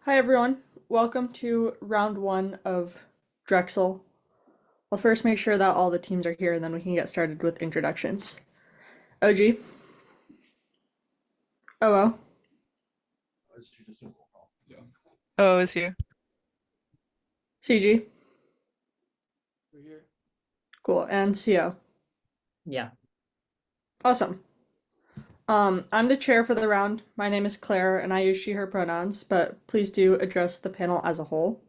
Hi everyone, welcome to round one of Drexel. I'll first make sure that all the teams are here and then we can get started with introductions. OG, OO, Oh, is here. CG, We're here. cool, and CO. Yeah. Awesome. I'm the chair for the round. My name is Claire and I use she, her pronouns, but please do address the panel as a whole.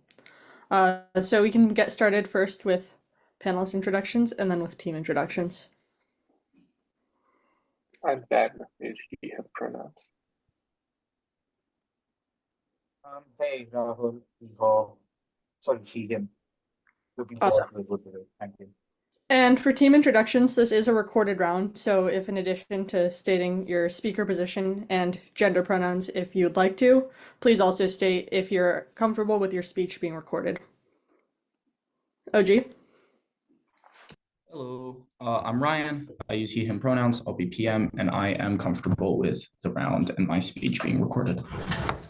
So we can get started first with panelist introductions and then with team introductions. I'm Ben, is he, him pronouns. Hey, Rahul, sorry, he, him. Looking Awesome. forward to a good debate. Thank you. And for team introductions, this is a recorded round, so if in addition to stating your speaker position and gender pronouns if you'd like to, please also state if you're comfortable with your speech being recorded. OG? Hello, I'm Ryan. I use he, him pronouns. I'll be PM, and I am comfortable with the round and my speech being recorded.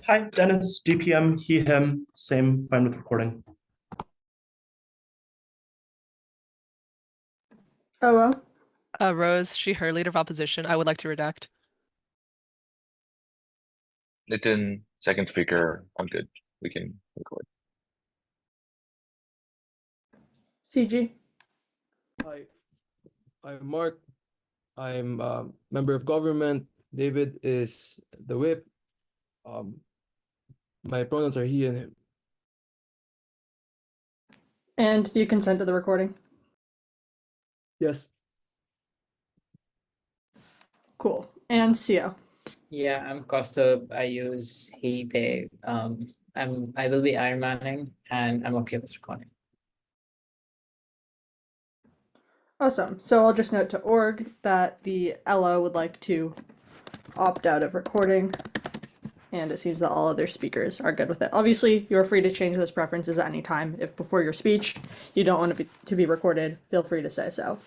Hi, Dennis, DPM, he, him, same, fine with recording. Oh, Rose, she, her, leader of opposition. I would like to redact. Nitin, second speaker, I'm good. We can record. CG? Hi, I'm Mark. I'm a member of government. David is the whip. My pronouns are he and him. And do you consent to the recording? Yes. Cool. And CO? Yeah, I'm Costa. I use he, they. I will be Iron Manning and I'm okay with recording. Awesome. So I'll just note to org that the LO would like to opt out of recording, and it seems that all other speakers are good with it. Obviously, you're free to change those preferences at any time. If before your speech you don't want to be recorded, feel free to say so.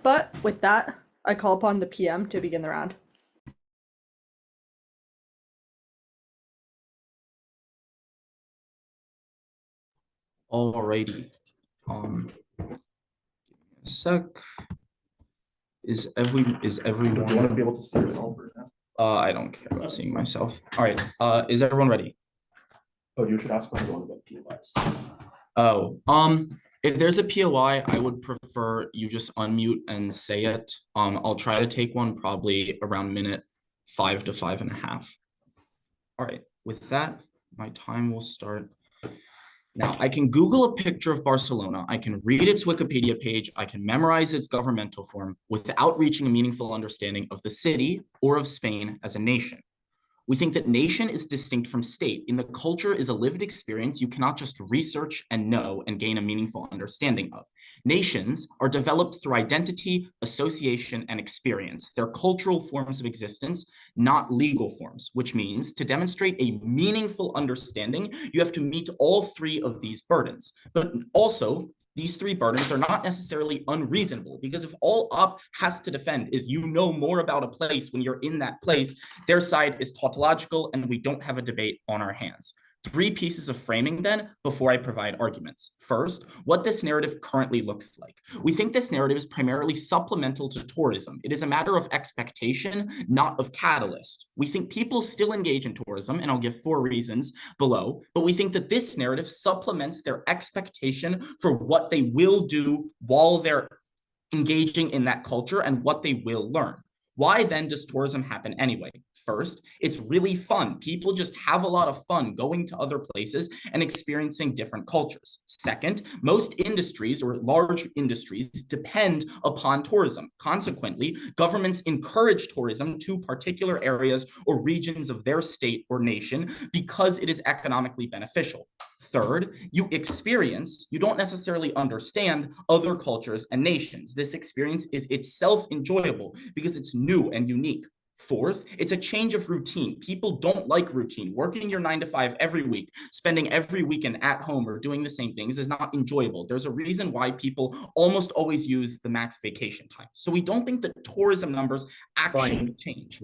But with that, I call upon the PM to begin the round. Alrighty. Give me a sec. Is everyone? You want to be able to see yourself or not? I don't care about seeing myself. All right. Is everyone ready? Oh, you should ask when you want to get POIs. Oh, if there's a POI, I would prefer you just unmute and say it. I'll try to take one probably around minute 5 to 5.5. All right, with that, my time will start. Now, I can Google a picture of Barcelona, I can read its Wikipedia page, I can memorize its governmental form without reaching a meaningful understanding of the city or of Spain as a nation. We think that nation is distinct from state in that culture is a lived experience you cannot just research and know and gain a meaningful understanding of. Nations are developed through identity, association, and experience. They're cultural forms of existence, not legal forms, which means to demonstrate a meaningful understanding, you have to meet all three of these burdens. But also, these three burdens are not necessarily unreasonable, because if all OP has to defend is you know more about a place when you're in that place, their side is tautological and we don't have a debate on our hands. 3 pieces of framing then before I provide arguments. First, what this narrative currently looks like. We think this narrative is primarily supplemental to tourism. It is a matter of expectation, not of catalyst. We think people still engage in tourism, and I'll give 4 reasons below, but we think that this narrative supplements their expectation for what they will do while they're engaging in that culture and what they will learn. Why then does tourism happen anyway? First, it's really fun. People just have a lot of fun going to other places and experiencing different cultures. Second, most industries or large industries depend upon tourism. Consequently, governments encourage tourism to particular areas or regions of their state or nation because it is economically beneficial. Third, you don't necessarily understand other cultures and nations. This experience is itself enjoyable because it's new and unique. Fourth, it's a change of routine. People don't like routine. Working your 9 to 5 every week, spending every weekend at home or doing the same things is not enjoyable. There's a reason why people almost always use the max vacation time. So we don't think that tourism numbers actually change.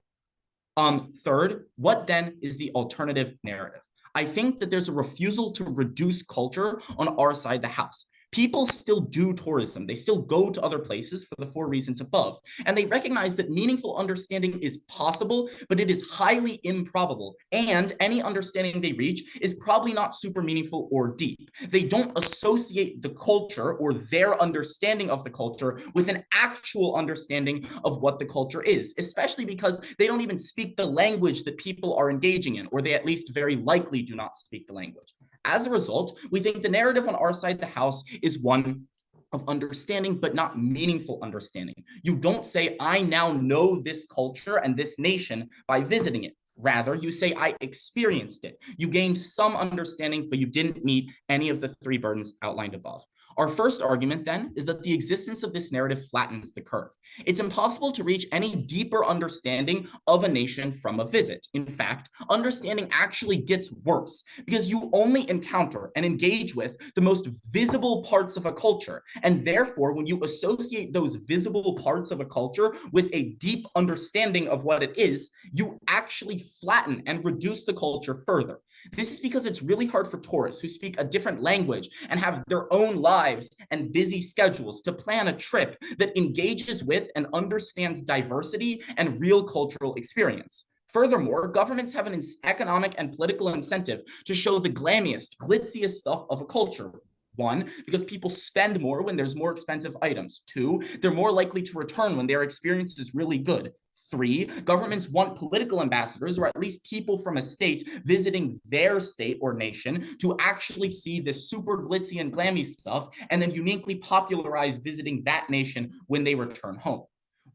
Third, what then is the alternative narrative? I think that there's a refusal to reduce culture on our side of the house. People still do tourism. They still go to other places for the 4 reasons above. And they recognize that meaningful understanding is possible, but it is highly improbable. And any understanding they reach is probably not super meaningful or deep. They don't associate the culture or their understanding of the culture with an actual understanding of what the culture is, especially because they don't even speak the language that people are engaging in, or they at least very likely do not speak the language. As a result, we think the narrative on our side of the house is one of understanding, but not meaningful understanding. You don't say, I now know this culture and this nation by visiting it. Rather, you say, I experienced it. You gained some understanding, but you didn't meet any of the 3 burdens outlined above. Our first argument, then, is that the existence of this narrative flattens the curve. It's impossible to reach any deeper understanding of a nation from a visit. In fact, understanding actually gets worse because you only encounter and engage with the most visible parts of a culture. And therefore, when you associate those visible parts of a culture with a deep understanding of what it is, you actually flatten and reduce the culture further. This is because it's really hard for tourists who speak a different language and have their own lives and busy schedules to plan a trip that engages with and understands diversity and real cultural experience. Furthermore, governments have an economic and political incentive to show the glammiest, glitziest stuff of a culture. 1, because people spend more when there's more expensive items. 2, they're more likely to return when their experience is really good. 3, governments want political ambassadors, or at least people from a state visiting their state or nation, to actually see this super glitzy and glammy stuff and then uniquely popularize visiting that nation when they return home.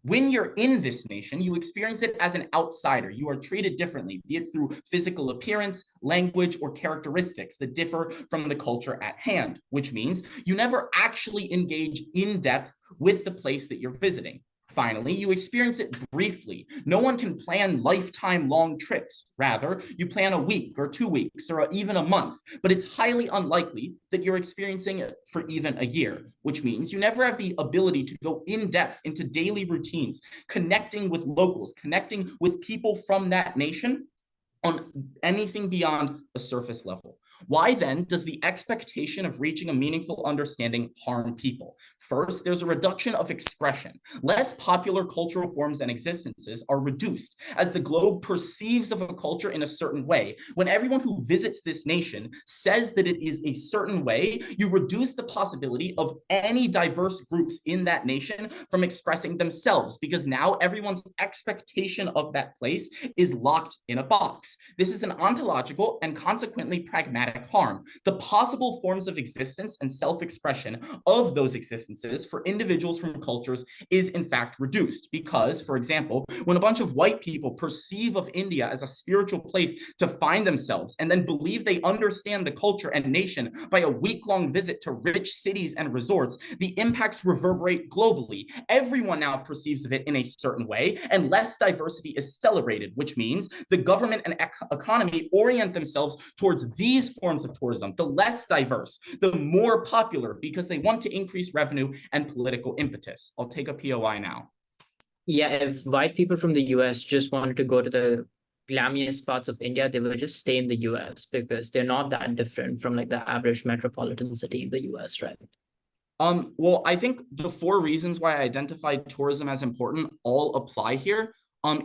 When you're in this nation, you experience it as an outsider. You are treated differently, be it through physical appearance, language, or characteristics that differ from the culture at hand, which means you never actually engage in depth with the place that you're visiting. Finally, you experience it briefly. No one can plan lifetime-long trips. Rather, you plan a week or 2 weeks or even a month, but it's highly unlikely that you're experiencing it for even a year, which means you never have the ability to go in depth into daily routines, connecting with locals, connecting with people from that nation on anything beyond a surface level. Why then does the expectation of reaching a meaningful understanding harm people? First, there's a reduction of expression. Less popular cultural forms and existences are reduced as the globe perceives of a culture in a certain way. When everyone who visits this nation says that it is a certain way, you reduce the possibility of any diverse groups in that nation from expressing themselves, because now everyone's expectation of that place is locked in a box. This is an ontological and consequently pragmatic harm. The possible forms of existence and self-expression of those existences for individuals from cultures is in fact reduced because, for example, when a bunch of white people perceive of India as a spiritual place to find themselves and then believe they understand the culture and nation by a week-long visit to rich cities and resorts, the impacts reverberate globally. Everyone now perceives of it in a certain way, and less diversity is celebrated, which means the government and economy orient themselves towards these forms of tourism, the less diverse, the more popular, because they want to increase revenue and political impetus. I'll take a POI now. Yeah, if white people from the US just wanted to go to the glammiest parts of India, they would just stay in the US because they're not that different from like the average metropolitan city in the US, right? Well, I think the 4 reasons why I identified tourism as important all apply here.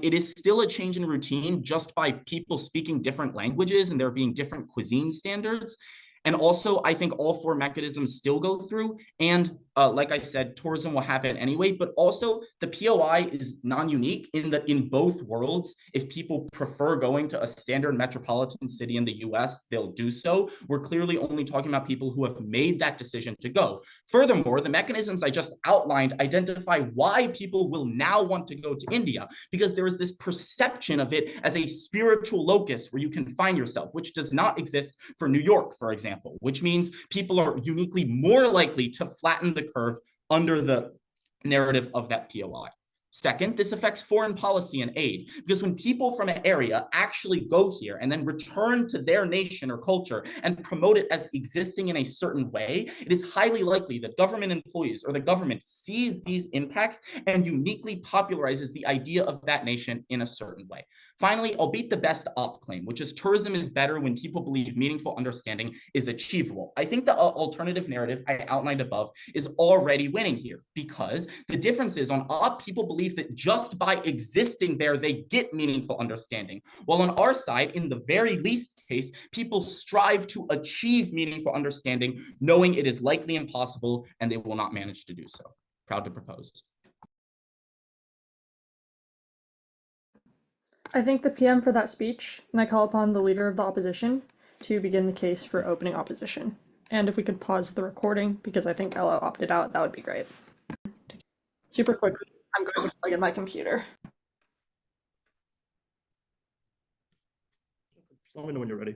It is still a change in routine just by people speaking different languages and there being different cuisine standards. And also, I think all 4 mechanisms still go through. And like I said, tourism will happen anyway, but also the POI is non-unique in that in both worlds, if people prefer going to a standard metropolitan city in the US, they'll do so. We're clearly only talking about people who have made that decision to go. Furthermore, the mechanisms I just outlined identify why people will now want to go to India, because there is this perception of it as a spiritual locus where you can find yourself, which does not exist for New York, for example, which means people are uniquely more likely to flatten the curve under the narrative of that POI. Second, this affects foreign policy and aid, because when people from an area actually go here and then return to their nation or culture and promote it as existing in a certain way, it is highly likely that government employees or the government sees these impacts and uniquely popularizes the idea of that nation in a certain way. Finally, I'll beat the best op claim, which is tourism is better when people believe meaningful understanding is achievable. I think the alternative narrative I outlined above is already winning here, because the difference is on op, people believe that just by existing there, they get meaningful understanding. While on our side, in the very least case, people strive to achieve meaningful understanding, knowing it is likely impossible and they will not manage to do so. Proud to propose. I thank the PM for that speech, and I call upon the leader of the opposition to begin the case for opening opposition. And if we could pause the recording, because I think Ella opted out, that would be great. Super quickly, I'm going to plug in my computer. Just let me know when you're ready.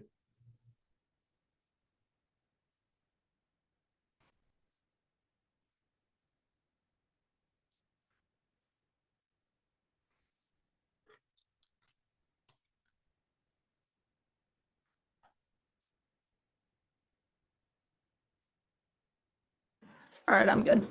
All right, I'm good.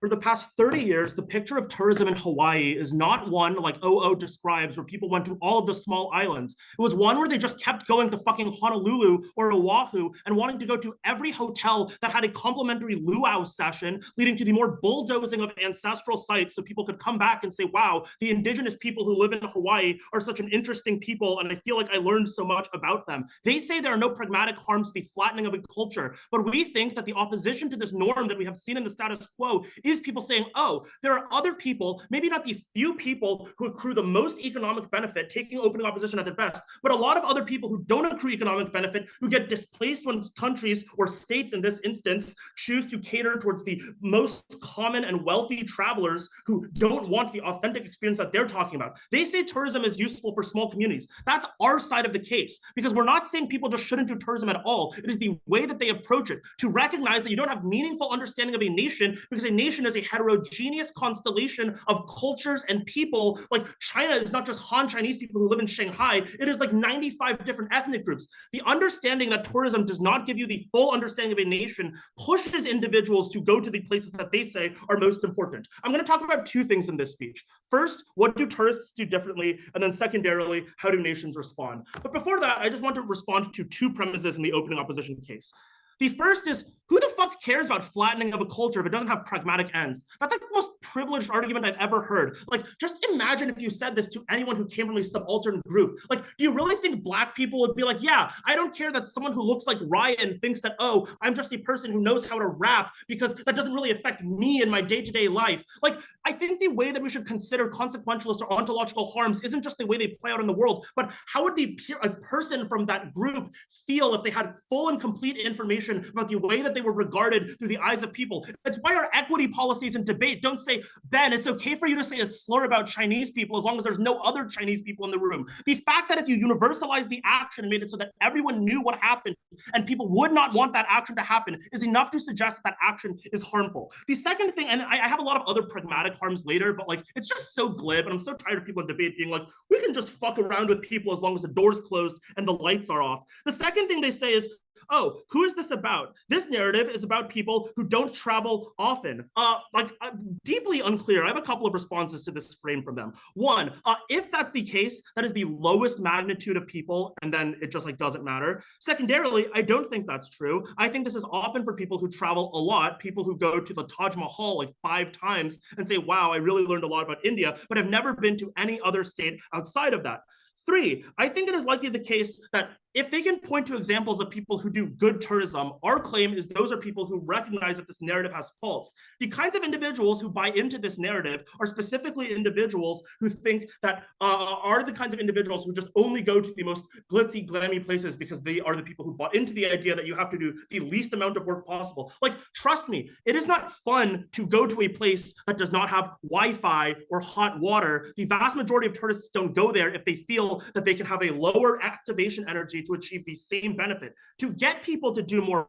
For the past 30 years, the picture of tourism in Hawaii is not one like OO describes, where people went to all of the small islands. It was one where they just kept going to fucking Honolulu or Oahu and wanting to go to every hotel that had a complimentary luau session, leading to the more bulldozing of ancestral sites so people could come back and say, wow, the indigenous people who live in Hawaii are such an interesting people, and I feel like I learned so much about them. They say there are no pragmatic harms to the flattening of a culture, but we think that the opposition to this norm that we have seen in the status quo is people saying, oh, there are other people, maybe not the few people who accrue the most economic benefit, taking opening opposition at their best, but a lot of other people who don't accrue economic benefit, who get displaced when countries or states in this instance choose to cater towards the most common and wealthy travelers who don't want the authentic experience that they're talking about. They say tourism is useful for small communities. That's our side of the case, because we're not saying people just shouldn't do tourism at all. It is the way that they approach it, to recognize that you don't have meaningful understanding of a nation because a nation is a heterogeneous constellation of cultures and people. Like China is not just Han Chinese people who live in Shanghai, it is like 95 different ethnic groups. The understanding that tourism does not give you the full understanding of a nation pushes individuals to go to the places that they say are most important. I'm going to talk about two things in this speech. First, what do tourists do differently? And then secondarily, how do nations respond? But before that, I just want to respond to two premises in the opening opposition case. The first is, who the fuck cares about flattening of a culture if it doesn't have pragmatic ends? That's like the most privileged argument I've ever heard. Like, just imagine if you said this to anyone who came from a subaltern group. Like, do you really think Black people would be like, yeah, I don't care that someone who looks like Ryan thinks that, oh, I'm just a person who knows how to rap because that doesn't really affect me in my day-to-day life. Like, I think the way that we should consider consequentialist or ontological harms isn't just the way they play out in the world, but how would a person from that group feel if they had full and complete information about the way that they were regarded through the eyes of people? That's why our equity policies and debate don't say, Ben, it's okay for you to say a slur about Chinese people as long as there's no other Chinese people in the room. The fact that if you universalized the action and made it so that everyone knew what happened and people would not want that action to happen is enough to suggest that action is harmful. The second thing, and I have a lot of other pragmatic harms later, but like, it's just so glib, and I'm so tired of people in debate being like, we can just fuck around with people as long as the door's closed and the lights are off. The second thing they say is, oh, who is this about? This narrative is about people who don't travel often. Deeply unclear. I have a couple of responses to this frame from them. One, if that's the case, that is the lowest magnitude of people, and then it just like doesn't matter. Secondarily, I don't think that's true. I think this is often for people who travel a lot, people who go to the Taj Mahal like 5 times and say, wow, I really learned a lot about India, but have never been to any other state outside of that. Three, I think it is likely the case that if they can point to examples of people who do good tourism, our claim is those are people who recognize that this narrative has faults. The kinds of individuals who buy into this narrative are specifically individuals who think that are the kinds of individuals who just only go to the most glitzy, glammy places because they are the people who bought into the idea that you have to do the least amount of work possible. Like, trust me, it is not fun to go to a place that does not have Wi-Fi or hot water. The vast majority of tourists don't go there if they feel that they can have a lower activation energy to achieve the same benefit. To get people to do more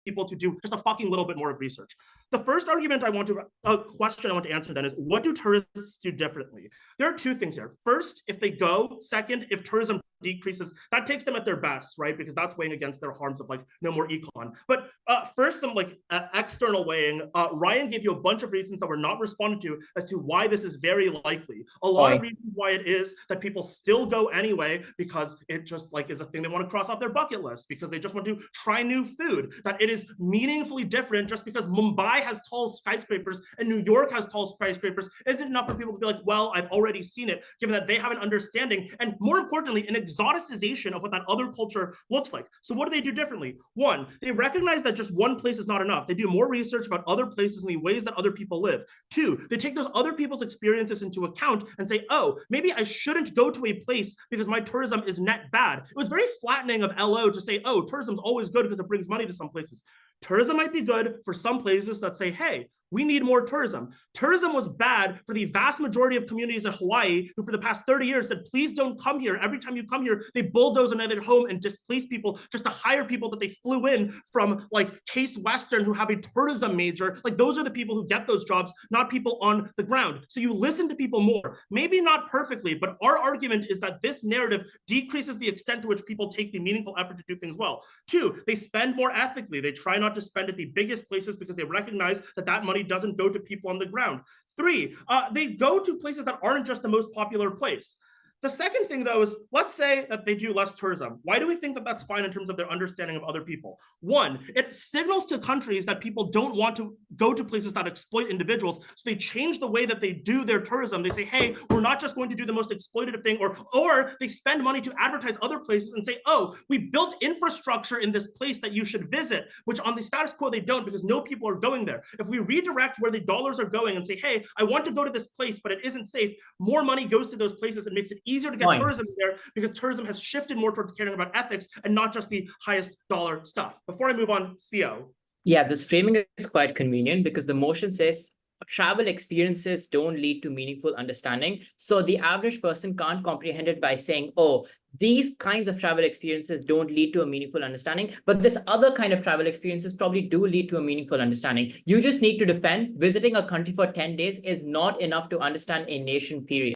people to do just a fucking little bit more of research. The first question I want to answer then is, what do tourists do differently? There are two things here. First, if they go. Second, if tourism decreases, that takes them at their best, right? Because that's weighing against their harms of like no more econ. But first, some like external weighing. Ryan gave you a bunch of reasons that were not responded to as to why this is very likely. A lot of reasons why it is that people still go anyway, because it just like is a thing they want to cross off their bucket list, because they just want to try new food, that it is meaningfully different. Just because Mumbai has tall skyscrapers and New York has tall skyscrapers isn't enough for people to be like, well, I've already seen it, given that they have an understanding and, more importantly, an exoticization of what that other culture looks like. So what do they do differently? One, they recognize that just one place is not enough. They do more research about other places and the ways that other people live. Two, they take those other people's experiences into account and say, oh, maybe I shouldn't go to a place because my tourism is net bad. It was very flattening of LO to say, oh, tourism's always good because it brings money to some places. Tourism might be good for some places that say, hey, we need more tourism. Tourism was bad for the vast majority of communities in Hawaii who for the past 30 years said, please don't come here. Every time you come here, they bulldoze another home and displace people just to hire people that they flew in from like Case Western who have a tourism major. Like, those are the people who get those jobs, not people on the ground. So you listen to people more, maybe not perfectly, but our argument is that this narrative decreases the extent to which people take the meaningful effort to do things well. Two, they spend more ethically. They try not to spend at the biggest places because they recognize that that money doesn't go to people on the ground. Three, they go to places that aren't just the most popular place. The second thing, though, is let's say that they do less tourism. Why do we think that that's fine in terms of their understanding of other people? One, it signals to countries that people don't want to go to places that exploit individuals. So they change the way that they do their tourism. They say, hey, we're not just going to do the most exploitative thing, or they spend money to advertise other places and say, oh, we built infrastructure in this place that you should visit, which on the status quo they don't, because no people are going there. If we redirect where the dollars are going and say, hey, I want to go to this place, but it isn't safe, more money goes to those places and makes it easier to get tourism there, because tourism has shifted more towards caring about ethics and not just the highest dollar stuff. Before I move on, CO. Yeah, this framing is quite convenient because the motion says travel experiences don't lead to meaningful understanding. So the average person can't comprehend it by saying, oh, these kinds of travel experiences don't lead to a meaningful understanding, but this other kind of travel experiences probably do lead to a meaningful understanding. You just need to defend visiting a country for 10 days is not enough to understand a nation, period.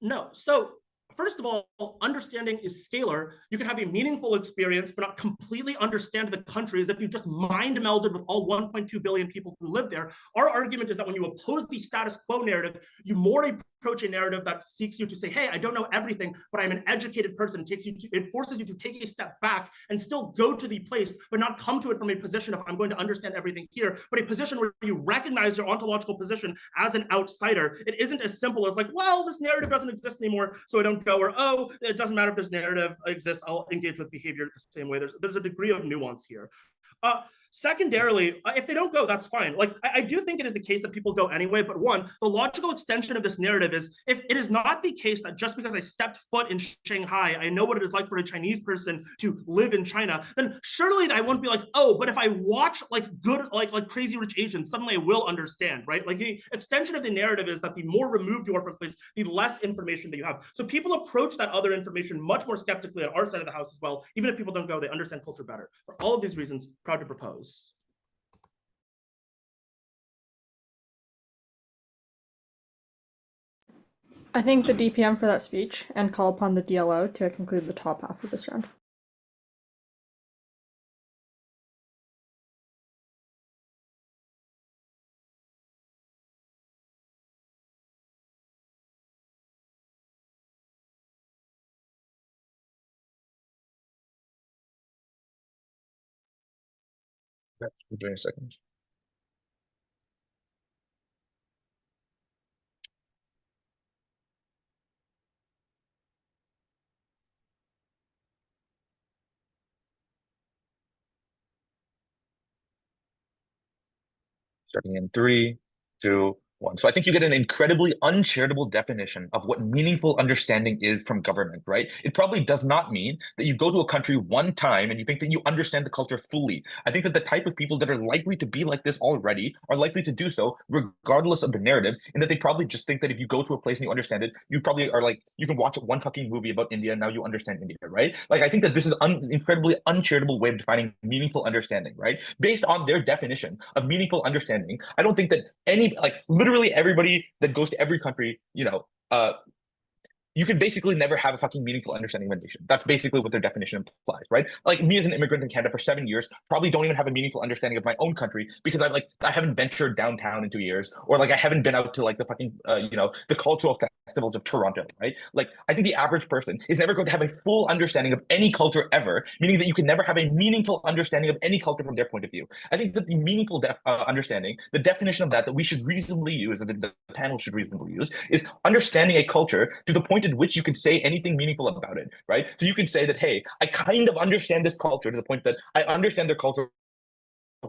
No. So first of all, understanding is scalar. You can have a meaningful experience, but not completely understand the country as if you just mind melded with all 1.2 billion people who live there. Our argument is that when you oppose the status quo narrative, you more approach a narrative that seeks you to say, hey, I don't know everything, but I'm an educated person. It forces you to take a step back and still go to the place, but not come to it from a position of I'm going to understand everything here, but a position where you recognize your ontological position as an outsider. It isn't as simple as like, well, this narrative doesn't exist anymore, so I don't go, or oh, it doesn't matter if this narrative exists, I'll engage with behavior the same way. There's a degree of nuance here. Secondarily, if they don't go, that's fine. Like, I do think it is the case that people go anyway, but one, the logical extension of this narrative is, if it is not the case that just because I stepped foot in Shanghai, I know what it is like for a Chinese person to live in China, then surely I won't be like, oh, but if I watch like good, like Crazy Rich Asians, suddenly I will understand, right? Like, the extension of the narrative is that the more removed you are from a place, the less information that you have. So people approach that other information much more skeptically on our side of the house as well. Even if people don't go, they understand culture better. For all of these reasons, proud to propose. I thank the DPM for that speech and call upon the DLO to conclude the top half of this round. Yeah, we're doing a second. Starting in 3, 2, 1. So I think you get an incredibly uncharitable definition of what meaningful understanding is from government, right? It probably does not mean that you go to a country one time and you think that you understand the culture fully. I think that the type of people that are likely to be like this already are likely to do so regardless of the narrative, and that they probably just think that if you go to a place and you understand it, you probably are like, you can watch one fucking movie about India and now you understand India, right? Like, I think that this is an incredibly uncharitable way of defining meaningful understanding, right? Based on their definition of meaningful understanding, I don't think that any, like, literally everybody that goes to every country, you can basically never have a fucking meaningful understanding of a nation. That's basically what their definition implies, right? Like, me as an immigrant in Canada for 7 years, probably don't even have a meaningful understanding of my own country because I haven't ventured downtown in 2 years, or like I haven't been out to like the fucking the cultural festivals of Toronto, right? Like, I think the average person is never going to have a full understanding of any culture ever, meaning that you can never have a meaningful understanding of any culture from their point of view. I think that the meaningful understanding, the definition of that we should reasonably use, and the panel should reasonably use, is understanding a culture to the point at which you can say anything meaningful about it, right? So you can say that, hey, I kind of understand this culture to the point that I understand their culture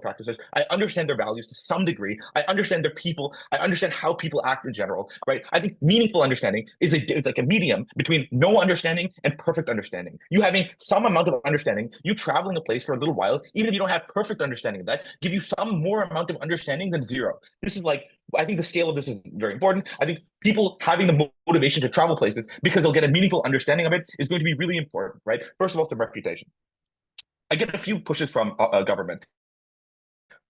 practices. I understand their values to some degree. I understand their people. I understand how people act in general, right? I think meaningful understanding is it's like a medium between no understanding and perfect understanding. You having some amount of understanding, you traveling a place for a little while, even if you don't have perfect understanding of that, give you some more amount of understanding than zero. This is like, I think the scale of this is very important. I think people having the motivation to travel places because they'll get a meaningful understanding of it is going to be really important, right? First of all, the reputation. I get a few pushes from government.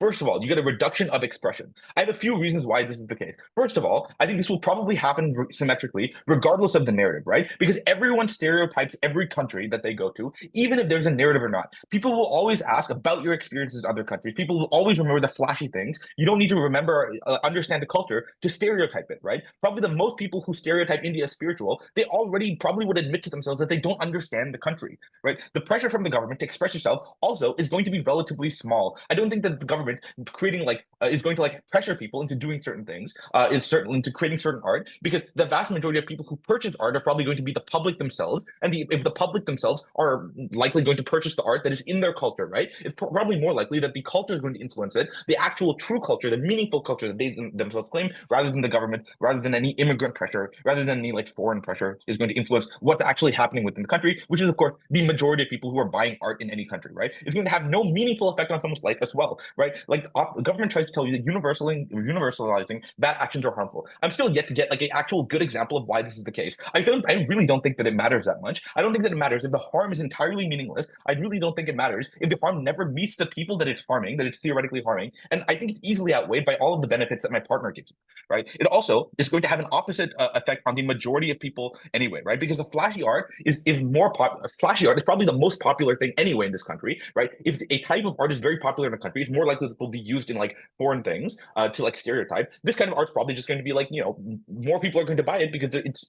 First of all, you get a reduction of expression. I have a few reasons why this is the case. First of all, I think this will probably happen symmetrically, regardless of the narrative, right? Because everyone stereotypes every country that they go to, even if there's a narrative or not. People will always ask about your experiences in other countries. People will always remember the flashy things. You don't need to remember, understand the culture to stereotype it, right? Probably the most people who stereotype India as spiritual, they already probably would admit to themselves that they don't understand the country, right? The pressure from the government to express yourself also is going to be relatively small. I don't think that the government creating is going to like pressure people into doing certain things, into creating certain art, because the vast majority of people who purchase art are probably going to be the public themselves, and if the public themselves are likely going to purchase the art that is in their culture, right? It's probably more likely that the culture is going to influence it, the actual true culture, the meaningful culture that they themselves claim, rather than the government, rather than any immigrant pressure, rather than any like foreign pressure is going to influence what's actually happening within the country, which is of course the majority of people who are buying art in any country, right? It's going to have no meaningful effect on someone's life as well, right? Like, the government tries to tell you that universalizing bad actions are harmful. I'm still yet to get like an actual good example of why this is the case. I really don't think that it matters that much. I don't think that it matters if the harm is entirely meaningless. I really don't think it matters if the harm never meets the people that it's harming, that it's theoretically harming. And I think it's easily outweighed by all of the benefits that my partner gives you, right? It also is going to have an opposite effect on the majority of people anyway, right? Because the flashy art flashy art is probably the most popular thing anyway in this country, right? If a type of art is very popular in a country, it's more likely that it will be used in like foreign things to like stereotype. This kind of art's probably just going to be like, more people are going to buy it because it's,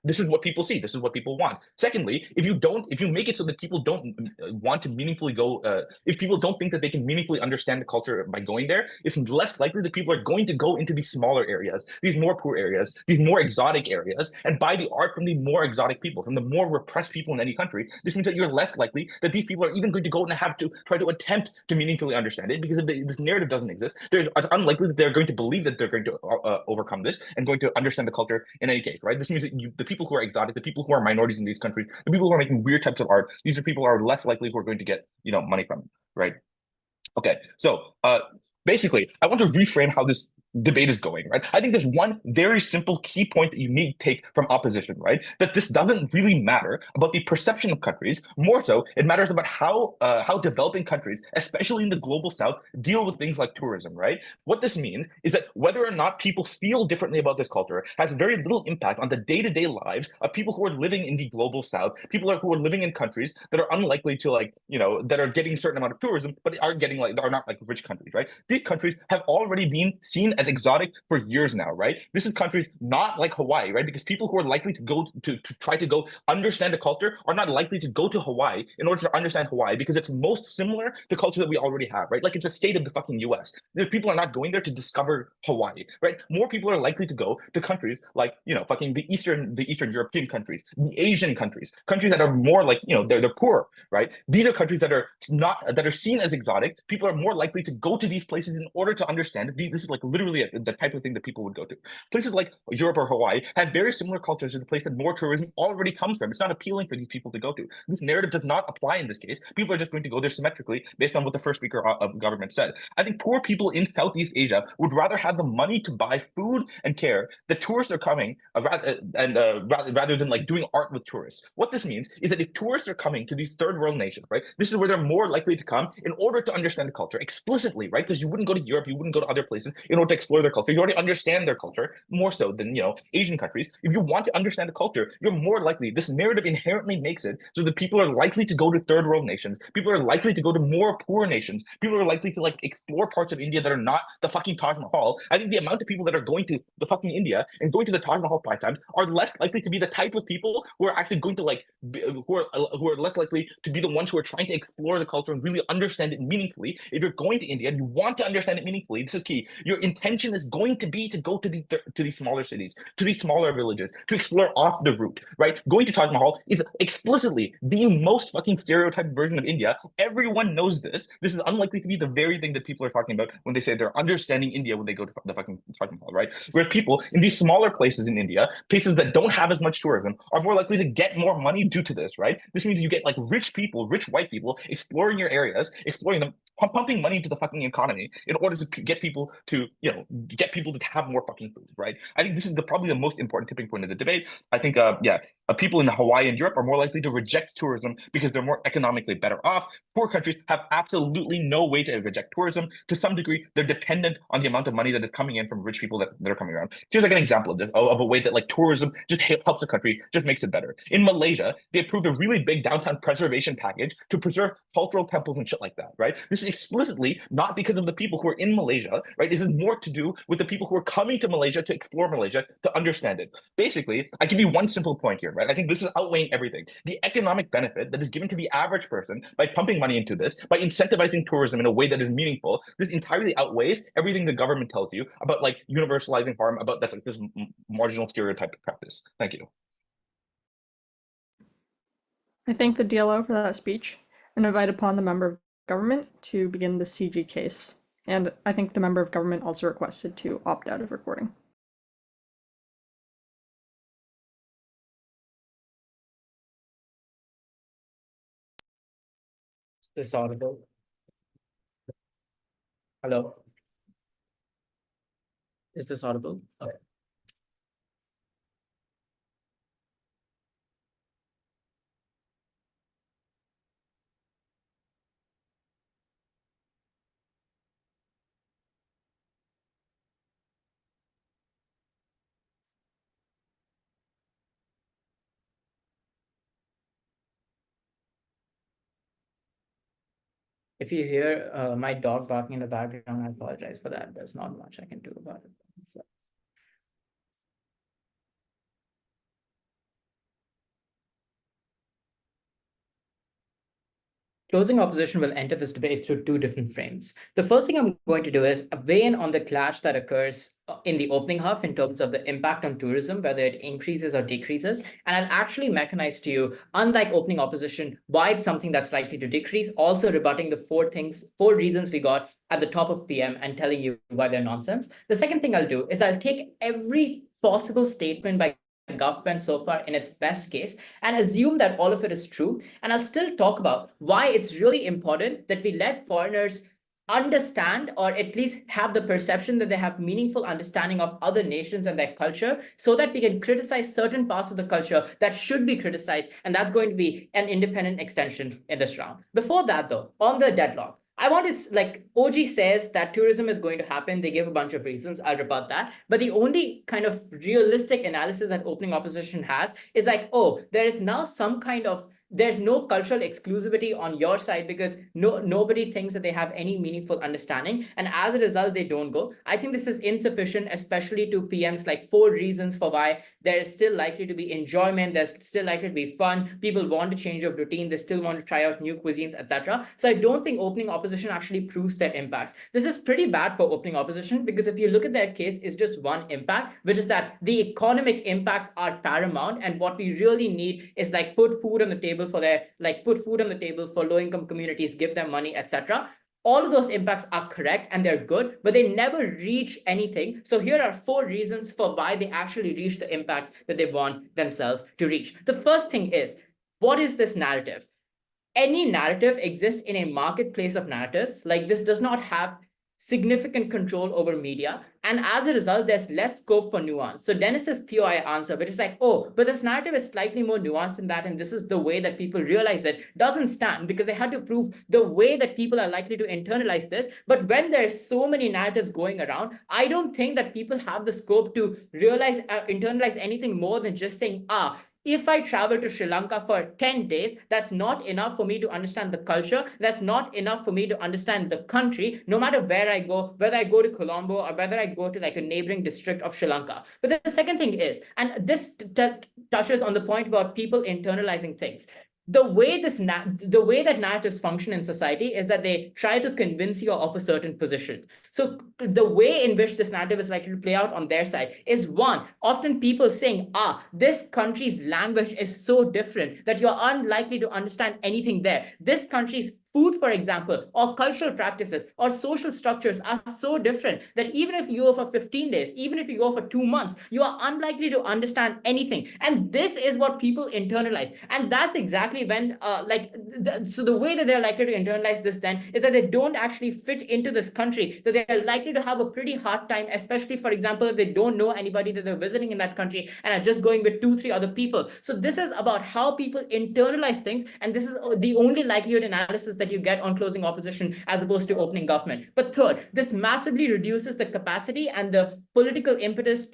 this is what people see, this is what people want. Secondly, if you make it so that people don't want to meaningfully go, if people don't think that they can meaningfully understand the culture by going there, it's less likely that people are going to go into these smaller areas, these more poor areas, these more exotic areas, and buy the art from the more exotic people, from the more repressed people in any country. This means that you're less likely that these people are even going to go and have to try to attempt to meaningfully understand it, because if this narrative doesn't exist, it's unlikely that they're going to believe that they're going to overcome this and going to understand the culture in any case, right? This means that the people who are exotic, the people who are minorities in these countries, the people who are making weird types of art, these are people who are less likely who are going to get, money from it, right? Okay, so basically, I want to reframe how this debate is going, right? I think there's one very simple key point that you need to take from opposition, right? That this doesn't really matter about the perception of countries. More so, it matters about how developing countries, especially in the global south, deal with things like tourism, right? What this means is that whether or not people feel differently about this culture has very little impact on the day-to-day lives of people who are living in the global south, people who are living in countries that are unlikely to that are getting a certain amount of tourism, but are not like rich countries, right? These countries have already been seen as exotic for years now, right? This is countries not like Hawaii, right? Because people who are likely to go to try to go understand the culture are not likely to go to Hawaii in order to understand Hawaii because it's most similar to culture that we already have, right? Like it's a state of the fucking US. People are not going there to discover Hawaii, right? More people are likely to go to countries like, fucking the Eastern European countries, the Asian countries that are more like, they're poor, right? These are countries that are seen as exotic. People are more likely to go to these places in order to understand. This is like literally the type of thing that people would go to. Places like Europe or Hawaii have very similar cultures to the place that more tourism already comes from. It's not appealing for these people to go to. This narrative does not apply in this case. People are just going to go there symmetrically based on what the first speaker of government said. I think poor people in Southeast Asia would rather have the money to buy food and care. The tourists are coming rather than like doing art with tourists. What this means is that if tourists are coming to these third world nations, right, this is where they're more likely to come in order to understand the culture explicitly, right? Because you wouldn't go to Europe, you wouldn't go to other places in order to explore their culture. You already understand their culture more so than Asian countries. If you want to understand the culture, you're more likely. This narrative inherently makes it so that people are likely to go to third world nations. People are likely to go to more poor nations. People are likely to like explore parts of India that are not the fucking Taj Mahal. I think the amount of people that are going to the fucking India and going to the Taj Mahal 5 times are less likely to be the type of people who are actually going to who are less likely to be the ones who are trying to explore the culture and really understand it meaningfully. If you're going to India and you want to understand it meaningfully, this is key. Your intention is going to be to go to these smaller cities, to these smaller villages, to explore off the route, right? Going to Taj Mahal is explicitly the most fucking stereotyped version of India. Everyone knows this. This is unlikely to be the very thing that people are talking about when they say they're understanding India when they go to the fucking Taj Mahal, right? Where people in these smaller places in India, places that don't have as much tourism, are more likely to get more money due to this, right? This means you get like rich people, rich white people exploring your areas, exploring them, pumping money into the fucking economy in order to get people to, have more fucking food, right? I think this is probably the most important tipping point of the debate. I think, people in Hawaii and Europe are more likely to reject tourism because they're more economically better off. Poor countries have absolutely no way to reject tourism. To some degree, they're dependent on the amount of money that is coming in from rich people that are coming around. Here's like an example of this, of a way that like tourism just helps the country, just makes it better. In Malaysia, they approved a really big downtown preservation package to preserve cultural temples and shit like that, right? This is explicitly not because of the people who are in Malaysia, right? This is more to do with the people who are coming to Malaysia to explore Malaysia, to understand it. Basically, I give you one simple point here, right? I think this is outweighing everything. The economic benefit that is given to the average person by pumping money into this, by incentivizing tourism in a way that is meaningful, this entirely outweighs everything the government tells you about like universalizing harm, about that's like this marginal stereotype practice. Thank you. I thank the DLO for that speech and invite upon the member of government to begin the CG case. And I think the member of government also requested to opt out of recording. Is this audible? Hello? Is this audible? Okay. If you hear my dog barking in the background, I apologize for that. There's not much I can do about it. So. Closing opposition will enter this debate through two different frames. The first thing I'm going to do is weigh in on the clash that occurs in the opening half in terms of the impact on tourism, whether it increases or decreases. And I'll actually mechanize to you, unlike opening opposition, why it's something that's likely to decrease, also rebutting the four reasons we got at the top of PM and telling you why they're nonsense. The second thing I'll do is I'll take every possible statement by government so far in its best case and assume that all of it is true. And I'll still talk about why it's really important that we let foreigners understand, or at least have the perception that they have meaningful understanding of other nations and their culture, so that we can criticize certain parts of the culture that should be criticized. And that's going to be an independent extension in this round. Before that though, on the deadlock, I wanted, like OG says that tourism is going to happen. They give a bunch of reasons. I'll rebut that. But the only kind of realistic analysis that opening opposition has is like, oh, there is now some kind of there's no cultural exclusivity on your side because nobody thinks that they have any meaningful understanding, and as a result they don't go. I think this is insufficient, especially to PMs, like 4 reasons for why there is still likely to be enjoyment, there's still likely to be fun, people want to change of routine, they still want to try out new cuisines, etc. So I don't think opening opposition actually proves their impacts. This is pretty bad for opening opposition because if you look at their case, it's just one impact, which is that the economic impacts are paramount, and what we really need is like put food on the table for low-income communities, give them money, etc. All of those impacts are correct and they're good, but they never reach anything. So here are 4 reasons for why they actually reach the impacts that they want themselves to reach. The first thing is, what is this narrative? Any narrative exists in a marketplace of narratives. Like, this does not have significant control over media, and as a result there's less scope for nuance. So Dennis's POI answer, which is like, oh, but this narrative is slightly more nuanced than that, and this is the way that people realize it, doesn't stand, because they had to prove the way that people are likely to internalize this. But when there's so many narratives going around, I don't think that people have the scope to realize internalize anything more than just saying, if I travel to Sri Lanka for 10 days, that's not enough for me to understand the culture. That's not enough for me to understand the country, no matter where I go, whether I go to Colombo or whether I go to like a neighboring district of Sri Lanka. But then the second thing is, and this touches on the point about people internalizing things. The way that narratives function in society is that they try to convince you of a certain position. So the way in which this narrative is likely to play out on their side is, one, often people saying, this country's language is so different that you're unlikely to understand anything there. This country's food, for example, or cultural practices or social structures are so different that even if you go for 15 days, even if you go for 2 months, you are unlikely to understand anything. And this is what people internalize. And that's exactly when, so the way that they're likely to internalize this then is that they don't actually fit into this country, that they're likely to have a pretty hard time, especially, for example, if they don't know anybody that they're visiting in that country and are just going with 2-3 other people. So this is about how people internalize things, and this is the only likelihood analysis that you get on closing opposition as opposed to opening government. But third, this massively reduces the capacity and the political impetus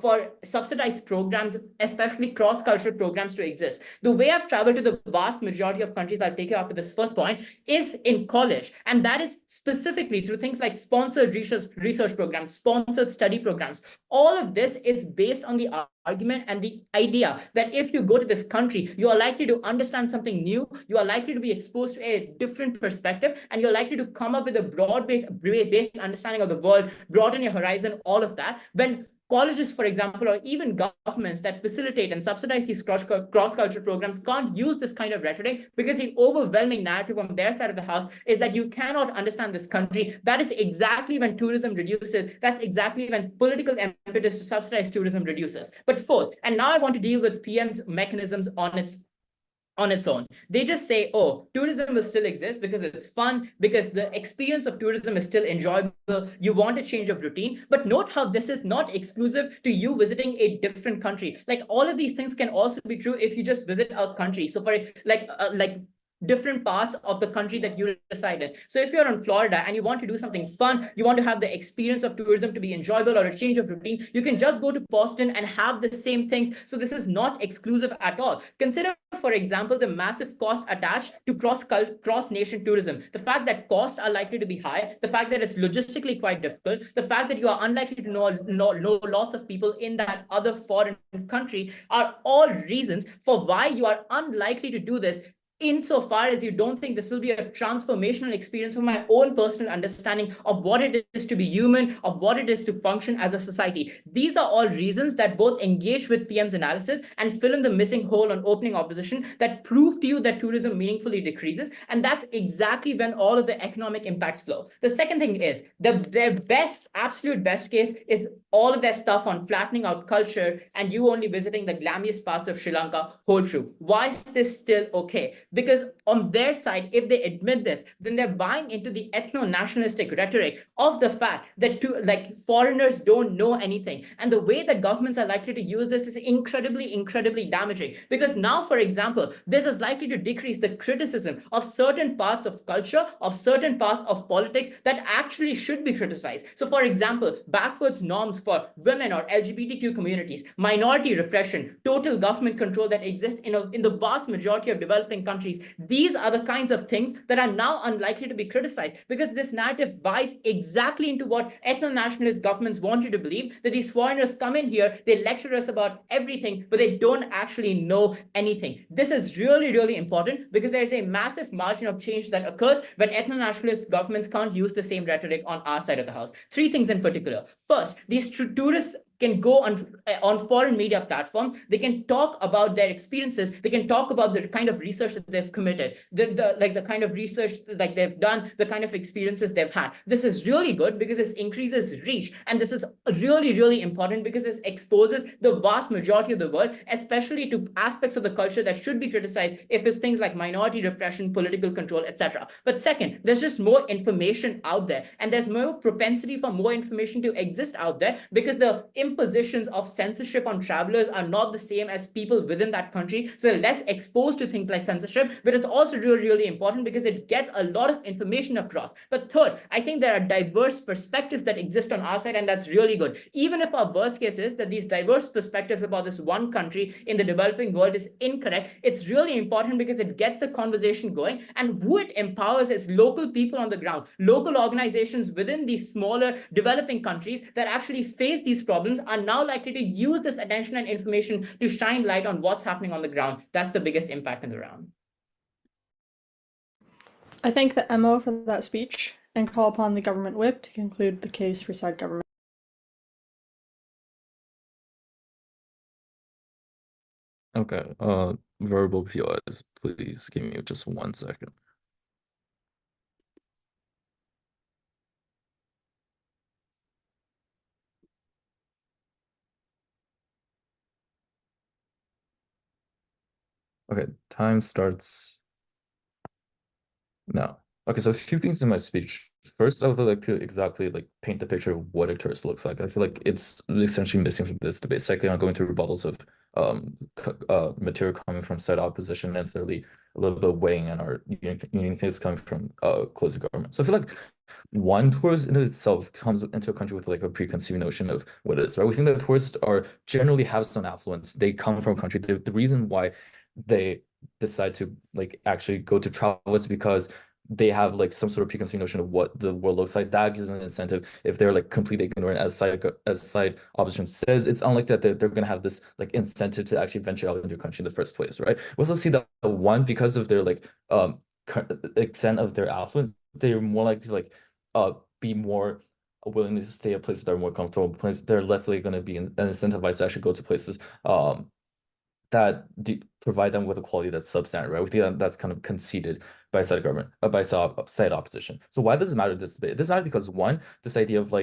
for subsidized programs, especially cross-cultural programs, to exist. The way I've traveled to the vast majority of countries I'll take you after this first point is in college, and that is specifically through things like sponsored research programs, sponsored study programs. All of this is based on the argument and the idea that if you go to this country, you are likely to understand something new, you are likely to be exposed to a different perspective, and you're likely to come up with a broad-based understanding of the world, broaden your horizon, all of that. When colleges, for example, or even governments that facilitate and subsidize these cross-cultural programs can't use this kind of rhetoric because the overwhelming narrative on their side of the house is that you cannot understand this country. That is exactly when tourism reduces. That's exactly when political impetus to subsidize tourism reduces. But fourth, and now I want to deal with PM's mechanisms on its own. They just say, oh, tourism will still exist because it's fun, because the experience of tourism is still enjoyable. You want a change of routine. But note how this is not exclusive to you visiting a different country. Like, all of these things can also be true if you just visit a country. So for like different parts of the country that you reside in. So if you're in Florida and you want to do something fun, you want to have the experience of tourism to be enjoyable or a change of routine, you can just go to Boston and have the same things. So this is not exclusive at all. Consider, for example, the massive cost attached to cross-nation tourism. The fact that costs are likely to be high, the fact that it's logistically quite difficult, the fact that you are unlikely to know lots of people in that other foreign country are all reasons for why you are unlikely to do this, insofar as you don't think this will be a transformational experience for my own personal understanding of what it is to be human, of what it is to function as a society. These are all reasons that both engage with PM's analysis and fill in the missing hole on opening opposition that prove to you that tourism meaningfully decreases. And that's exactly when all of the economic impacts flow. The second thing is their absolute best case is all of their stuff on flattening out culture and you only visiting the glammiest parts of Sri Lanka hold true. Why is this still okay? because on their side, if they admit this, then they're buying into the ethno-nationalistic rhetoric of the fact that foreigners don't know anything. And the way that governments are likely to use this is incredibly damaging, because now, for example, this is likely to decrease the criticism of certain parts of culture, of certain parts of politics that actually should be criticized. So, for example, backwards norms for women or LGBTQ communities, minority repression, total government control that exists in the vast majority of developing countries. These are the kinds of things that are now unlikely to be criticized, because this narrative buys exactly into what ethno-nationalist governments want you to believe, that these foreigners come in here, they lecture us about everything, but they don't actually know anything. This is really important, because there is a massive margin of change that occurs when ethno-nationalist governments can't use the same rhetoric on our side of the house. Three things in particular. First, these tourists can go on foreign media platforms. They can talk about their experiences. They can talk about the kind of research that they've committed, the kind of research like they've done, the kind of experiences they've had. This is really good because this increases reach, and this is really important because this exposes the vast majority of the world, especially to aspects of the culture that should be criticized if it's things like minority repression, political control, etc. But second, there's just more information out there, and there's more propensity for more information to exist out there, because the impositions of censorship on travelers are not the same as people within that country, so they're less exposed to things like censorship. But it's also really important because it gets a lot of information across. But third, I think there are diverse perspectives that exist on our side, and that's really good. Even if our worst case is that these diverse perspectives about this one country in the developing world is incorrect, it's really important because it gets the conversation going, and who it empowers is local people on the ground, local organizations within these smaller developing countries that actually face these problems are now likely to use this attention and information to shine light on what's happening on the ground. That's the biggest impact in the round. I thank the MO for that speech and call upon the government whip to conclude the case for said government. Okay, verbal POIs, please give me just 1 second. Okay, time starts now. Okay, so a few things in my speech. First, I would like to exactly paint the picture of what a tourist looks like. I feel like it's essentially missing from this debate. Secondly, I'm going to rebuttals of material coming from side opposition, and thirdly, a little bit weighing in our union case coming from close government. So I feel like one, tourist in itself comes into a country with a preconceived notion of what it is, right? We think that tourists are generally have some affluence. They come from a country. The reason why they decide to actually go to travel is because they have some sort of preconceived notion of what the world looks like. That gives an incentive. If they're completely ignorant, as side opposition says, it's unlikely that they're going to have this incentive to actually venture out into your country in the first place, right? We also see that one, because of their extent of their affluence, they're more likely to be more willing to stay at places that are more comfortable. Places they're less likely going to be incentivized to actually go to places that provide them with a quality that's substandard, right? We think that's kind of conceded by side government, by side opposition. So why does it matter this debate? This matters because one, this idea of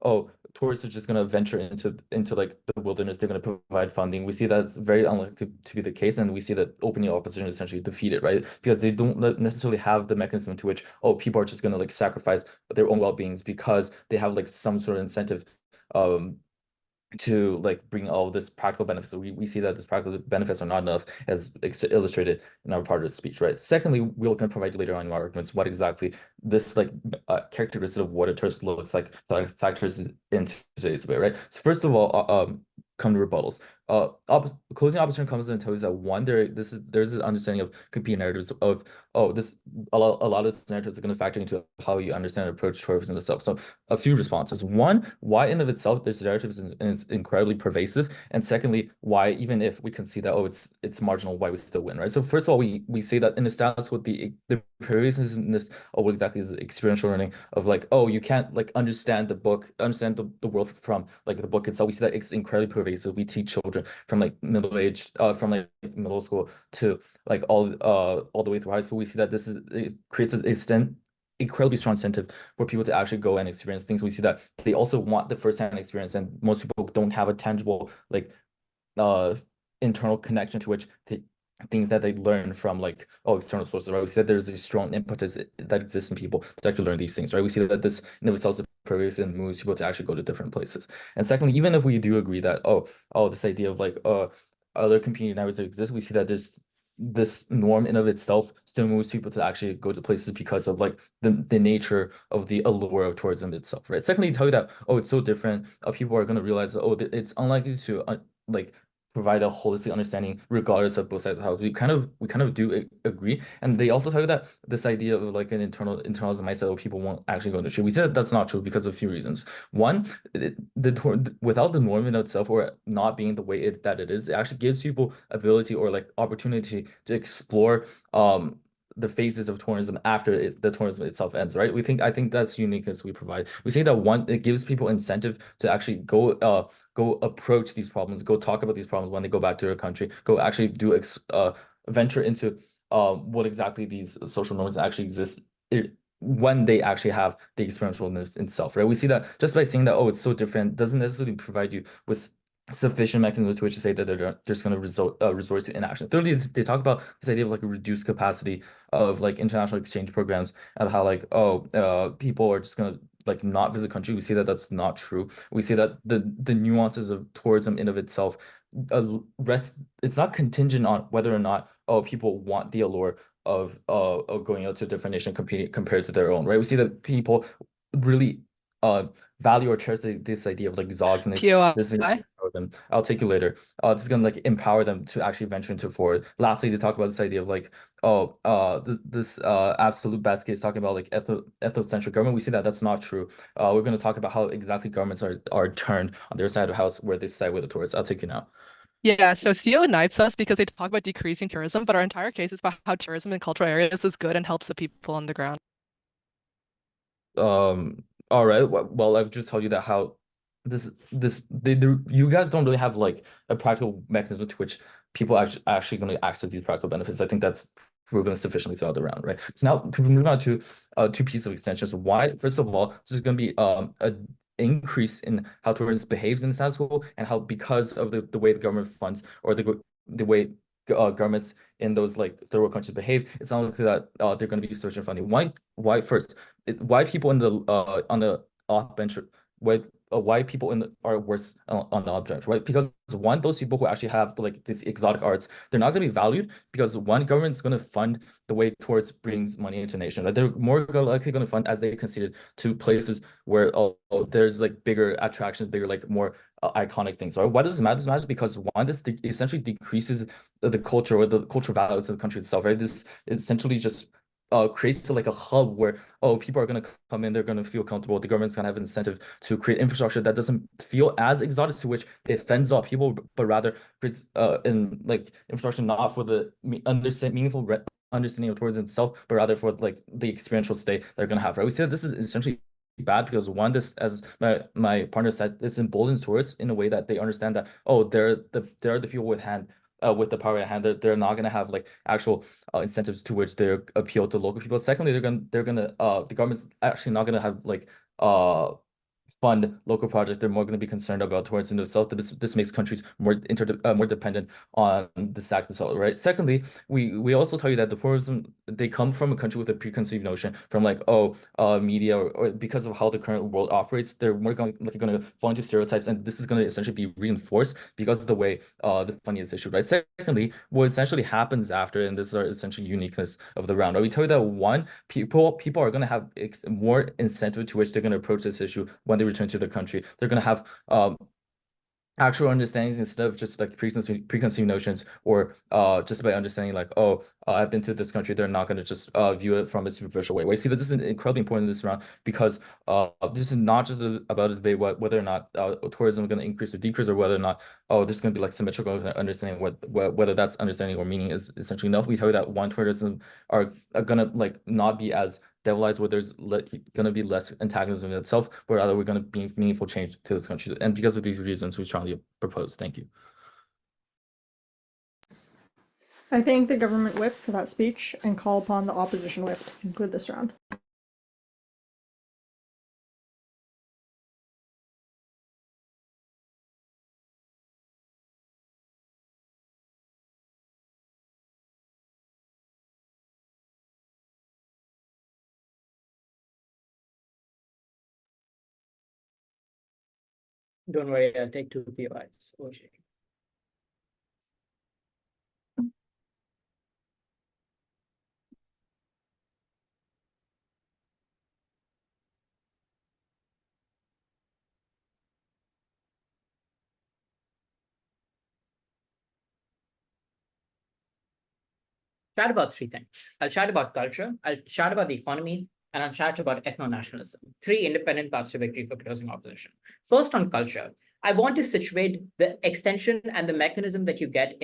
oh, tourists are just going to venture into the wilderness, they're going to provide funding. We see that's very unlikely to be the case, and we see that opening opposition is essentially defeated, right? Because they don't necessarily have the mechanism to which people are just going to sacrifice their own well-beings because they have some sort of incentive to bring all this practical benefits. So we see that these practical benefits are not enough, as illustrated in our part of the speech, right? Secondly, we're going to provide later on in our arguments what exactly this characteristic of what a tourist looks like factors into today's debate, right? So first of all, come to rebuttals. Closing opposition comes and tells you that one, there's this understanding of competing narratives of a lot of these narratives are going to factor into how you understand and approach tourism itself. So a few responses. One, why in of itself this narrative is incredibly pervasive, and secondly, why even if we can see that it's marginal, why we still win, right? So first of all, we say that in a stance with the pervasiveness of what exactly is experiential learning of you can't understand the book, understand the world from the book itself. We see that it's incredibly pervasive. We teach children from from middle school to all the way through high school. We see that it creates an incredibly strong incentive for people to actually go and experience things. We see that they also want the first-hand experience, and most people don't have a tangible internal connection to which things that they learn from like external sources, right? We see that there's a strong impetus that exists in people to actually learn these things, right? We see that this in of itself is pervasive and moves people to actually go to different places. And secondly, even if we do agree that this idea of like other competing narratives exist, we see that this norm in of itself still moves people to actually go to places because of like the nature of the allure of tourism itself, right? Secondly, tell you that it's so different, people are going to realize that it's unlikely to like provide a holistic understanding regardless of both sides of the house. We kind of do agree, and they also tell you that this idea of like an internalism mindset of people won't actually go to trade. We say that that's not true because of a few reasons. One, without the norm in itself or not being the way that it is, it actually gives people ability or like opportunity to explore the phases of tourism after the tourism itself ends, right? I think that's uniqueness we provide. We say that one, it gives people incentive to actually go approach these problems, go talk about these problems when they go back to their country, go actually venture into what exactly these social norms actually exist when they actually have the experientialness itself, right? We see that just by saying that, it's so different, doesn't necessarily provide you with sufficient mechanisms to which to say that they're just going to resort to inaction. Thirdly, they talk about this idea of like a reduced capacity of like international exchange programs and how like people are just going to like not visit country. We see that that's not true. We see that the nuances of tourism in of itself it's not contingent on whether or not people want the allure of going out to a different nation competing compared to their own, right? We see that people really value or cherish this idea of like exogenous. This is POI. them. I'll take you later. This is gonna like empower them to actually venture into forward. Lastly, they talk about this idea of like this absolute best case, talking about like ethnocentric government. We see that that's not true. We're gonna talk about how exactly governments are turned on their side of the house where they side with the tourists. I'll take you now. Yeah, so CO knifes us because they talk about decreasing tourism, but our entire case is about how tourism in cultural areas is good and helps the people on the ground. All right. Well, I've just told you that how you guys don't really have like a practical mechanism to which people actually going to access these practical benefits. I think that's proven sufficiently throughout the round, right? So now to move on to two pieces of extensions. Why, first of all, this is going to be a increase in how tourism behaves in the status quo and how because of the way the government funds or the way governments in those like third world countries behave, it's not likely that they're going to be searching funding. Why first? Why people in the on the off bench why people are worse on the object, right? Because one, those people who actually have like these exotic arts, they're not going to be valued because one, government's going to fund the way towards brings money into nation. Like they're more likely going to fund as they conceded to places where there's like bigger attractions, bigger like more iconic things. So why does it matter? This matters because one, this essentially decreases the culture or the cultural values of the country itself, right? This essentially just creates like a hub where people are going to come in, they're going to feel comfortable, the government's going to have incentive to create infrastructure that doesn't feel as exotic, to which it fends off people, but rather creates in like infrastructure not for the meaningful understanding of tourism itself, but rather for like the experiential stay they're going to have, right? We see that this is essentially bad because one, this, as my partner said, this emboldens tourists in a way that they understand that they're the people with the power at hand. They're not going to have like actual incentives to which they appeal to local people. Secondly, the government's actually not going to have like fund local projects. They're more going to be concerned about tourism itself. This makes countries more more dependent on the stack itself, right? Secondly, we also tell you that the tourism, they come from a country with a preconceived notion from like media or because of how the current world operates, they're more going to fall into stereotypes, and this is going to essentially be reinforced because of the way the funding is issued, right? Secondly, what essentially happens after, and this is our essential uniqueness of the round, right? We tell you that one, people are going to have more incentive to which they're going to approach this issue when they return to the country. They're going to have actual understandings instead of just like preconceived notions or just by understanding like I've been to this country. They're not going to just view it from a superficial way. We see that this is incredibly important in this round because this is not just about a debate whether or not tourism is going to increase or decrease, or whether or not this is going to be like symmetrical understanding whether that's understanding or meaning is essentially enough. We tell you that one, tourism are going to like not be as devilize where there's going to be less antagonism in itself, but rather we're going to be meaningful change to this country. And because of these reasons, we strongly propose. Thank you. I thank the government whip for that speech and call upon the opposition whip to conclude this round. Don't worry, I'll take 2 POIs. OG. Chat about 3 things. I'll chat about culture, I'll chat about the economy, and I'll chat about ethno-nationalism. 3 independent paths to victory for closing opposition. First, on culture, I want to situate the extension and the mechanism that you get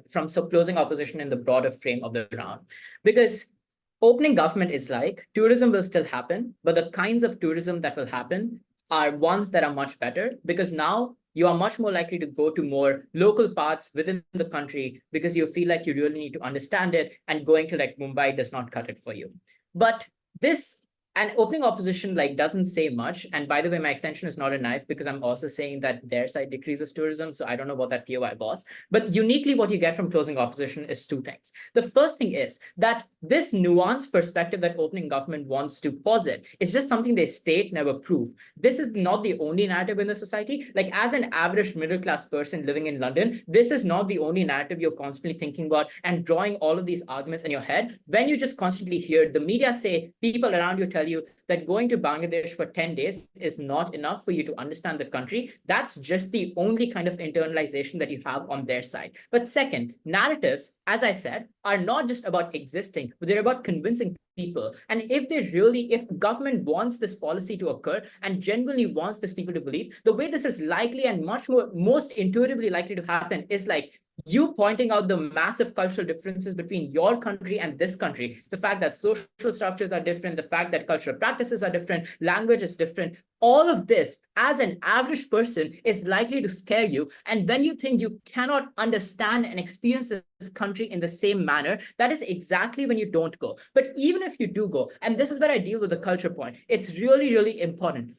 from closing opposition in the broader frame of the round. Because opening government is like tourism will still happen, but the kinds of tourism that will happen are ones that are much better, because now you are much more likely to go to more local parts within the country because you feel like you really need to understand it, and going to like Mumbai does not cut it for you. But this and opening opposition like doesn't say much. And by the way, my extension is not a knife because I'm also saying that their side decreases tourism. So I don't know what that POI was. But uniquely, what you get from closing opposition is 2 things. The first thing is that this nuanced perspective that opening government wants to posit is just something they state, never prove. This is not the only narrative in the society. Like as an average middle class person living in London, this is not the only narrative you're constantly thinking about and drawing all of these arguments in your head. When you just constantly hear the media say, people around you tell you that going to Bangladesh for 10 days is not enough for you to understand the country, that's just the only kind of internalization that you have on their side. But second, narratives, as I said, are not just about existing, but they're about convincing people. And if government wants this policy to occur and genuinely wants this people to believe, the way this is likely and most intuitively likely to happen is like you pointing out the massive cultural differences between your country and this country, the fact that social structures are different, the fact that cultural practices are different, language is different. All of this, as an average person, is likely to scare you. And when you think you cannot understand and experience this country in the same manner, that is exactly when you don't go. But even if you do go, and this is where I deal with the culture point, it's really, really important.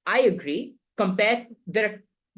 I agree,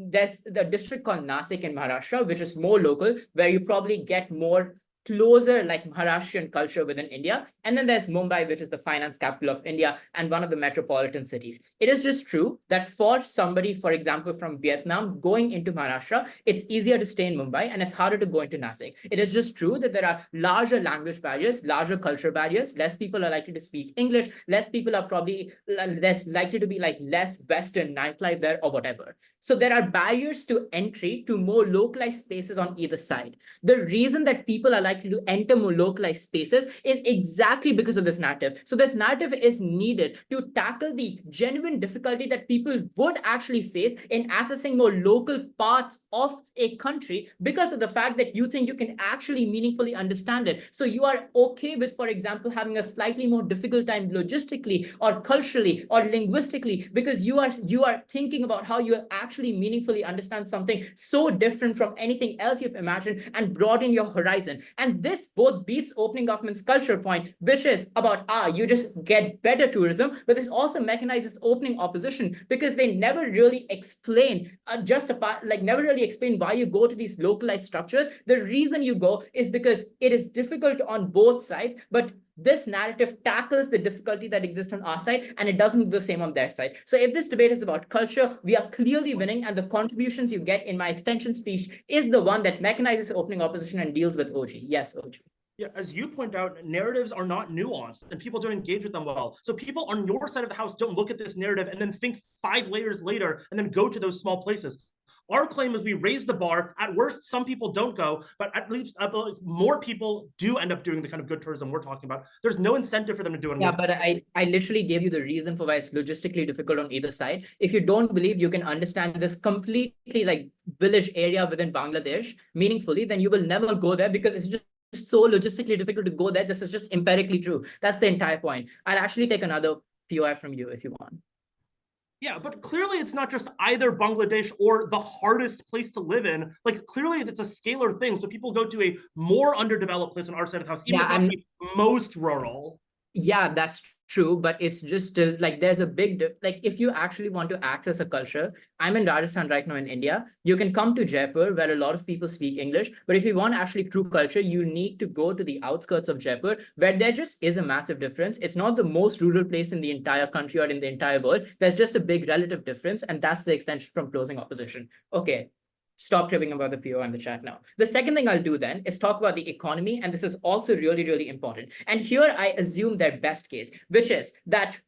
there's the district called Nasik in Maharashtra, which is more local, where you probably get more closer like Maharashtrian culture within India. And then there's Mumbai, which is the finance capital of India and one of the metropolitan cities. It is just true that for somebody, for example, from Vietnam going into Maharashtra, it's easier to stay in Mumbai and it's harder to go into Nasik. It is just true that there are larger language barriers, larger culture barriers, less people are likely to speak English, less people are probably less likely to be like less Western nightlife there or whatever. So there are barriers to entry to more localized spaces on either side. The reason that people are likely to enter more localized spaces is exactly because of this narrative. So this narrative is needed to tackle the genuine difficulty that people would actually face in accessing more local parts of a country because of the fact that you think you can actually meaningfully understand it. So you are okay with, for example, having a slightly more difficult time logistically or culturally or linguistically because you are thinking about how you actually meaningfully understand something so different from anything else you've imagined and broaden your horizon. And this both beats opening government's culture point, which is about, you just get better tourism, but this also mechanizes opening opposition because they never really explain never really explain why you go to these localized structures. The reason you go is because it is difficult on both sides, but this narrative tackles the difficulty that exists on our side and it doesn't do the same on their side. So if this debate is about culture, we are clearly winning, and the contributions you get in my extension speech is the one that mechanizes opening opposition and deals with OG. Yes, OG. Yeah, as you point out, narratives are not nuanced and people don't engage with them well. So people on your side of the house don't look at this narrative and then think 5 layers later and then go to those small places. Our claim is we raise the bar. At worst, some people don't go, but at least more people do end up doing the kind of good tourism we're talking about. There's no incentive for them to do it. Yeah, but I literally gave you the reason for why it's logistically difficult on either side. If you don't believe you can understand this completely like village area within Bangladesh meaningfully, then you will never go there because it's just so logistically difficult to go there. This is just empirically true. That's the entire point. I'll actually take another POI from you if you want. Yeah, but clearly it's not just either Bangladesh or the hardest place to live in. Like clearly it's a scalar thing. So people go to a more underdeveloped place on our side of the house, even if not the most rural. Yeah, that's true, but it's just still like there's a big like if you actually want to access a culture. I'm in Rajasthan right now in India. You can come to Jaipur where a lot of people speak English, but if you want actually true culture, you need to go to the outskirts of Jaipur where there just is a massive difference. It's not the most rural place in the entire country or in the entire world. There's just a big relative difference, and that's the extension from closing opposition. Okay. Stop cribbing about the PO in the chat now. The second thing I'll do then is talk about the economy, and this is also really, really important. And here I assume their best case, which is that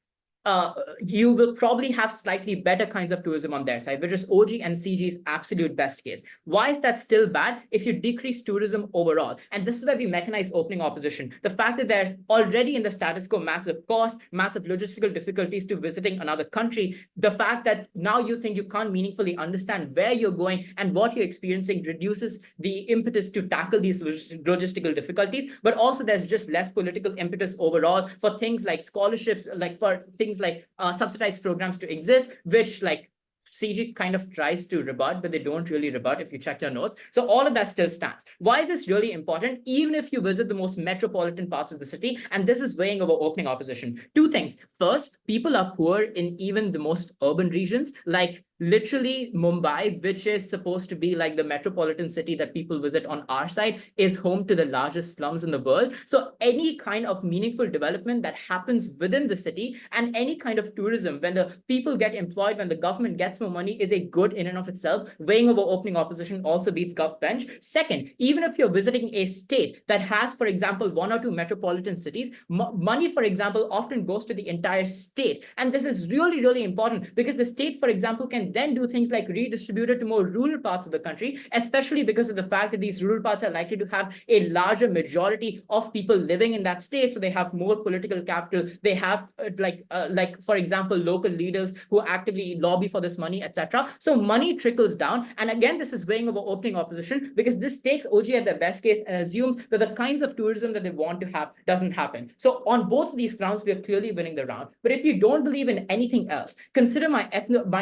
you will probably have slightly better kinds of tourism on their side, which is OG and CG's absolute best case. Why is that still bad? If you decrease tourism overall, and this is where we mechanize opening opposition, the fact that they're already in the status quo, massive cost, massive logistical difficulties to visiting another country, the fact that now you think you can't meaningfully understand where you're going and what you're experiencing reduces the impetus to tackle these logistical difficulties, but also there's just less political impetus overall for things like scholarships, like for things like subsidized programs to exist, which like CG kind of tries to rebut, but they don't really rebut if you check your notes. So all of that still stands. Why is this really important? Even if you visit the most metropolitan parts of the city, and this is weighing over opening opposition. Two things. First, people are poor in even the most urban regions, like literally Mumbai, which is supposed to be like the metropolitan city that people visit on our side, is home to the largest slums in the world. So any kind of meaningful development that happens within the city and any kind of tourism, when the people get employed, when the government gets more money, is a good in and of itself. Weighing over opening opposition also beats Gov bench. Second, even if you're visiting a state that has, for example, 1 or 2 metropolitan cities, money, for example, often goes to the entire state. And this is really, really important because the state, for example, can then do things like redistribute it to more rural parts of the country, especially because of the fact that these rural parts are likely to have a larger majority of people living in that state. So they have more political capital. They have like for example, local leaders who actively lobby for this money, etc. So money trickles down. And again, this is weighing over opening opposition because this takes OG at their best case and assumes that the kinds of tourism that they want to have doesn't happen. So on both of these grounds, we are clearly winning the round. But if you don't believe in anything else, consider my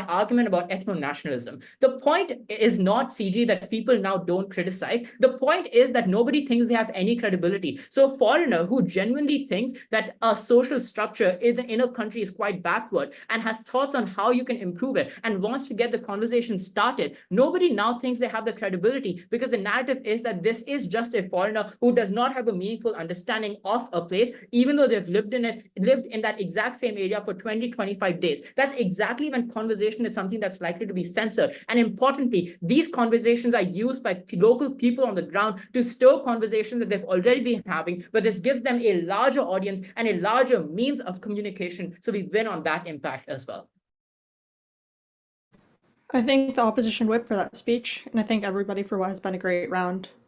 argument about ethno-nationalism. The point is not, CG, that people now don't criticize. The point is that nobody thinks they have any credibility. So a foreigner who genuinely thinks that a social structure in a country is quite backward and has thoughts on how you can improve it and wants to get the conversation started, nobody now thinks they have the credibility because the narrative is that this is just a foreigner who does not have a meaningful understanding of a place, even though they've lived in that exact same area for 20-25 days. That's exactly when conversation is something that's likely to be censored. And importantly, these conversations are used by local people on the ground to stir conversations that they've already been having, but this gives them a larger audience and a larger means of communication. So we win on that impact as well. I thank the opposition whip for that speech, and I thank everybody for what has been a great round.